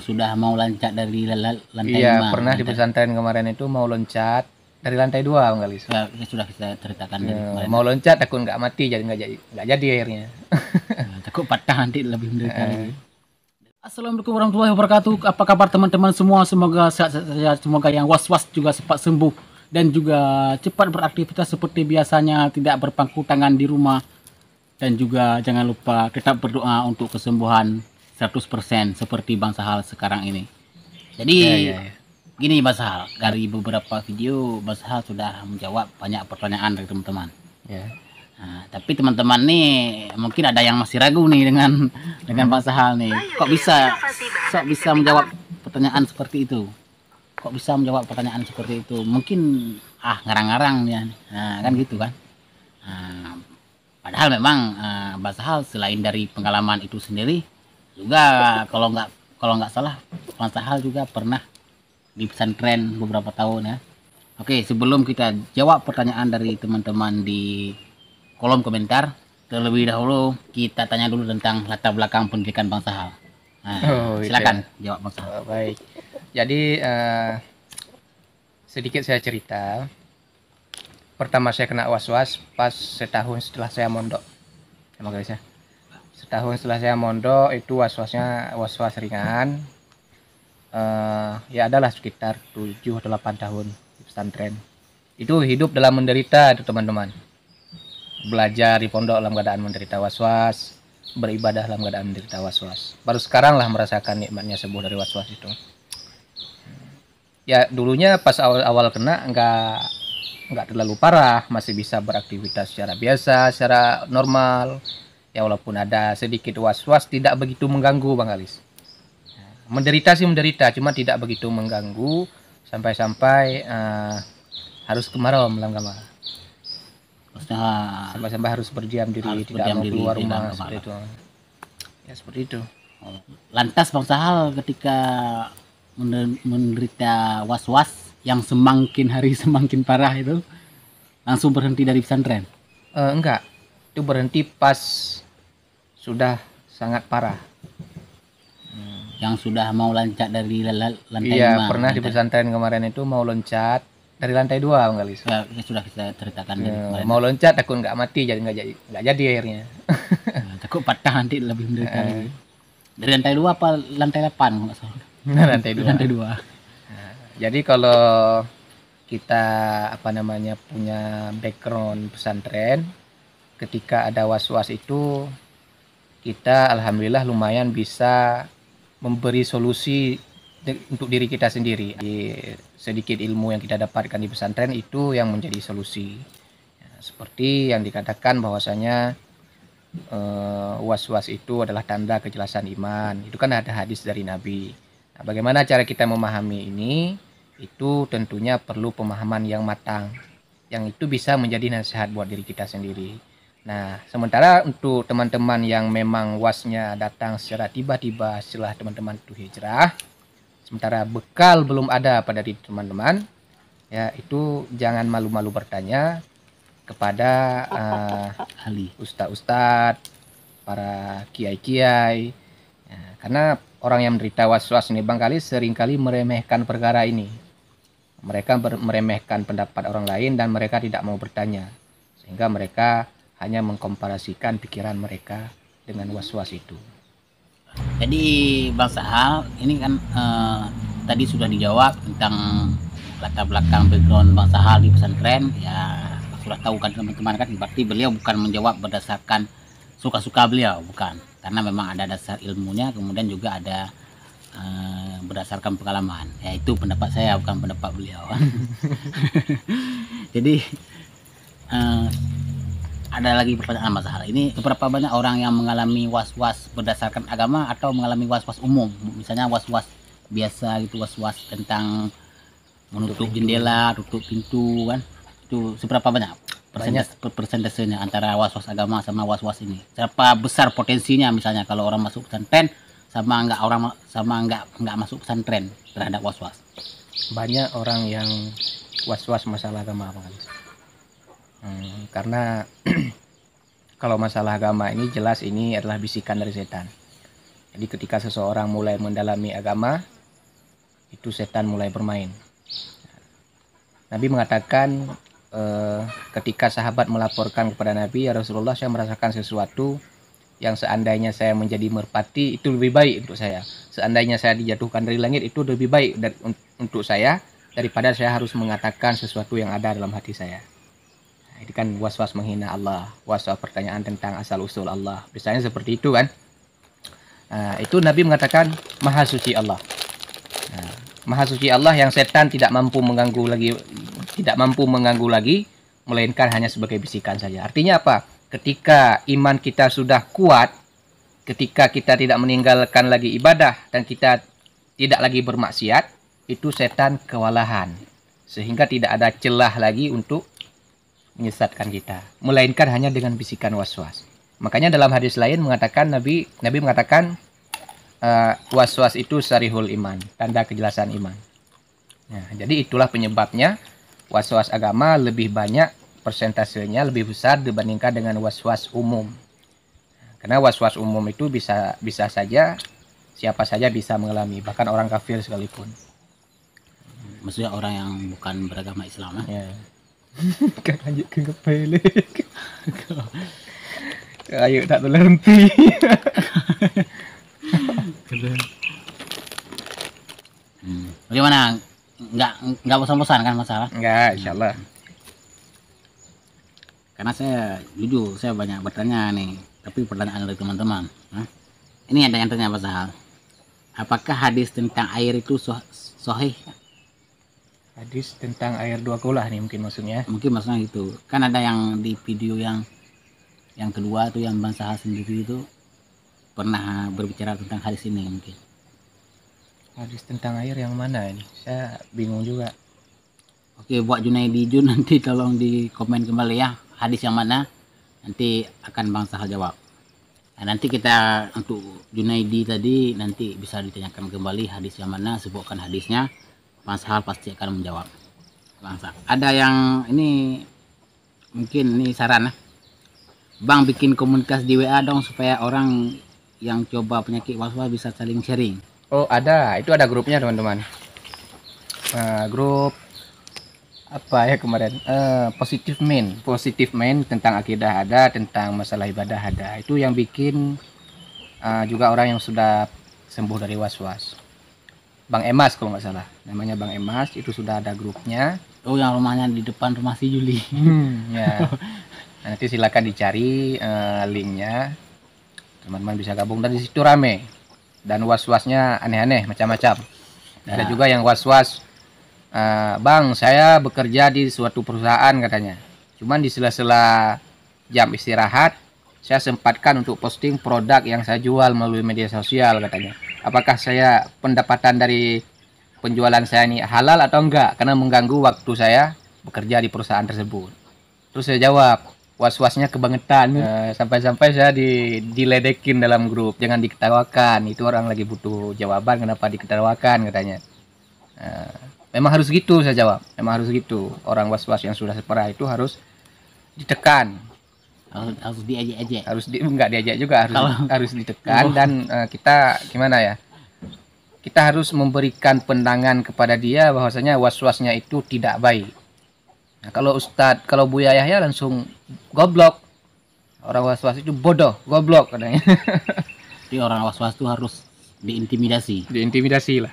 sudah mau loncat dari lantai Iya, 5. pernah di pesantren kemarin itu mau loncat dari lantai 2 Bang Galis. Ya, sudah kita ceritakan dari kemarin. Mau loncat takut nggak mati, jadi nggak jadi akhirnya. Takut patah nanti lebih menderita lagi. Assalamualaikum warahmatullahi wabarakatuh. Apa kabar teman-teman semua? Semoga sehat saja. Semoga yang was-was juga cepat sembuh dan juga cepat beraktivitas seperti biasanya, tidak berpangku tangan di rumah. Dan juga jangan lupa tetap berdoa untuk kesembuhan 100% seperti Bang Sahal sekarang ini. Jadi gini Bang Sahal, dari beberapa video Bang Sahal sudah menjawab banyak pertanyaan dari teman-teman. Ya. Nah, tapi teman-teman nih mungkin ada yang masih ragu nih dengan Bang Sahal nih. Kok bisa menjawab pertanyaan seperti itu? Kok bisa menjawab pertanyaan seperti itu? Mungkin ngarang-ngarang ya. Nah, kan gitu kan. Nah, padahal memang Bang Sahal selain dari pengalaman itu sendiri juga kalau nggak salah Bang Sahal juga pernah di pesantren beberapa tahun ya. Oke, sebelum kita jawab pertanyaan dari teman-teman di kolom komentar, terlebih dahulu kita tanya dulu tentang latar belakang pendidikan Bang Sahal. Nah, silakan jawab Bang Sahal. Baik. Jadi sedikit saya cerita. Pertama saya kena was-was pas setahun setelah saya mondok. Emang guys ya. Setahun setelah saya mondok itu was-wasnya was-was ringan. Ya adalah sekitar 7 atau 8 tahun di pesantren. Itu hidup dalam menderita itu teman-teman. Belajar di pondok dalam keadaan menderita was-was, beribadah dalam keadaan menderita was-was. Baru sekarang lah merasakan nikmatnya sembuh dari was-was itu. Ya dulunya pas awal-awal kena nggak terlalu parah, masih bisa beraktivitas secara biasa, secara normal. Ya walaupun ada sedikit was-was tidak begitu mengganggu Bang Alis. Menderita sih menderita, cuma tidak begitu mengganggu sampai-sampai harus kemarau dalam kamar. Sampai-sampai harus berdiam diri, tidak mau keluar rumah seperti itu. Ya seperti itu. Lantas Bang Sahal ketika menderita was-was yang semakin hari semakin parah itu langsung berhenti dari pesantren? Enggak, itu berhenti pas sudah sangat parah. Yang sudah mau loncat dari lantai 5. Iya, pernah di pesantren kemarin itu mau loncat dari lantai 2 Bang Galis. Ya, sudah kita ceritakan dari kemarin. Mau loncat takut nggak mati, jadi nggak jadi akhirnya. Takut patah nanti lebih menderita lagi. Dari lantai 2 apa lantai 8 nggak salah? Lantai 2. Lantai 2. Jadi kalau kita punya background pesantren, ketika ada was-was itu kita alhamdulillah lumayan bisa memberi solusi untuk diri kita sendiri. Sedikit ilmu yang kita dapatkan di pesantren itu yang menjadi solusi. Seperti yang dikatakan bahwasanya was-was itu adalah tanda kejelasan iman. Itu kan ada hadis dari Nabi. Nah, bagaimana cara kita memahami ini? Itu tentunya perlu pemahaman yang matang. Yang itu bisa menjadi nasihat buat diri kita sendiri. Nah, sementara untuk teman-teman yang memang wasnya datang secara tiba-tiba setelah teman-teman itu hijrah, sementara bekal belum ada pada diri teman-teman, ya itu jangan malu-malu bertanya kepada ustadz-ustadz, para kiai-kiai, ya, karena orang yang menderita was-was ini barangkali seringkali meremehkan perkara ini. Mereka meremehkan pendapat orang lain dan mereka tidak mau bertanya, sehingga mereka hanya mengkomparasikan pikiran mereka dengan was-was itu. Jadi Bang Sahal ini kan tadi sudah dijawab tentang latar belakang background Bang Sahal di pesantren. Ya sudah tahu kan teman-teman kan, berarti beliau bukan menjawab berdasarkan suka-suka beliau, bukan, karena memang ada dasar ilmunya, kemudian juga ada berdasarkan pengalaman. Ya itu pendapat saya, bukan pendapat beliau. Jadi ada lagi pertanyaan Mas Sahal. Ini beberapa banyak orang yang mengalami was-was berdasarkan agama atau mengalami was-was umum, misalnya was-was biasa gitu, was-was tentang menutup jendela, tutup pintu kan. Itu seberapa banyak persentasenya antara was-was agama sama was-was ini? Berapa besar potensinya misalnya kalau orang masuk pesantren sama nggak masuk pesantren terhadap was-was? Banyak orang yang was-was masalah agama karena kalau masalah agama ini jelas ini adalah bisikan dari setan. Jadi ketika seseorang mulai mendalami agama, itu setan mulai bermain. Nabi mengatakan ketika sahabat melaporkan kepada Nabi, ya Rasulullah, saya merasakan sesuatu yang seandainya saya menjadi merpati itu lebih baik untuk saya. Seandainya saya dijatuhkan dari langit itu lebih baik untuk saya daripada saya harus mengatakan sesuatu yang ada dalam hati saya. Nah, ini kan was-was menghina Allah, was-was pertanyaan tentang asal-usul Allah. Biasanya seperti itu kan. Nah, itu Nabi mengatakan Maha Suci Allah. Nah, Maha Suci Allah yang setan tidak mampu mengganggu lagi, melainkan hanya sebagai bisikan saja. Artinya apa? Ketika iman kita sudah kuat, ketika kita tidak meninggalkan lagi ibadah dan kita tidak lagi bermaksiat, itu setan kewalahan. Sehingga tidak ada celah lagi untuk menyesatkan kita, melainkan hanya dengan bisikan was-was. Makanya dalam hadis lain mengatakan Nabi mengatakan was-was itu sarihul iman, tanda kejelasan iman. Nah, jadi itulah penyebabnya was-was agama lebih banyak, persentasenya lebih besar dibandingkan dengan was-was umum. Karena was-was umum itu bisa saja siapa saja bisa mengalami, bahkan orang kafir sekalipun. Maksudnya orang yang bukan beragama Islam. Ya. Kan lanjut ke kepelek. Ayo tak terhenti. Bagaimana? Nggak bosan-bosan kan masalah? Enggak, insyaallah. Karena saya jujur saya banyak bertanya nih, tapi pertanyaan dari teman-teman. Ini ada yang tanya Pak Sahal. Apakah hadis tentang air itu sahih? Hadis tentang air dua kulah nih mungkin maksudnya. Mungkin maksudnya gitu. Kan ada yang di video yang kedua tuh yang Bang Sahal sendiri itu pernah berbicara tentang hadis ini mungkin. Hadis tentang air yang mana ini? Saya bingung juga. Oke, buat Junaidi Jun nanti tolong di komen kembali ya. Hadis yang mana? Nanti akan Bang Sahal jawab. Nah, nanti kita untuk Junaidi tadi nanti bisa ditanyakan kembali hadis yang mana, sebutkan hadisnya. Bang Sahal pasti akan menjawab. Bang Sahal. Ada yang ini mungkin ini saran ya. Bang bikin komunitas di WA dong supaya orang yang coba penyakit was-was bisa saling sharing. Oh ada, itu ada grupnya teman-teman. Grup apa ya kemarin? Positive main tentang akidah ada, tentang masalah ibadah ada. Itu yang bikin juga orang yang sudah sembuh dari was-was. Bang Emas kalau nggak salah, namanya Bang Emas, itu sudah ada grupnya. Oh yang rumahnya di depan rumah si Juli. Ya. Nanti silakan dicari linknya, teman-teman bisa gabung dan di situ rame dan was-wasnya aneh-aneh macam-macam. Ada juga yang was-was, Bang saya bekerja di suatu perusahaan katanya, cuman di sela-sela jam istirahat saya sempatkan untuk posting produk yang saya jual melalui media sosial katanya. Apakah saya pendapatan dari penjualan saya ini halal atau enggak, karena mengganggu waktu saya bekerja di perusahaan tersebut. Terus saya jawab, was-wasnya kebangetan. Sampai-sampai saya diledekin dalam grup, jangan diketawakan, itu orang lagi butuh jawaban kenapa diketawakan katanya. Memang harus gitu saya jawab, memang harus gitu. Orang was-was yang sudah separah itu harus ditekan, harus diajak-ajak, enggak diajak juga, harus ditekan. Dan kita gimana ya, kita harus memberikan pandangan kepada dia bahwasanya was-wasnya itu tidak baik. Nah, kalau Buya Yahya langsung goblok. Orang was-was itu bodoh, goblok katanya. Jadi orang was-was itu harus diintimidasi. Diintimidasi lah.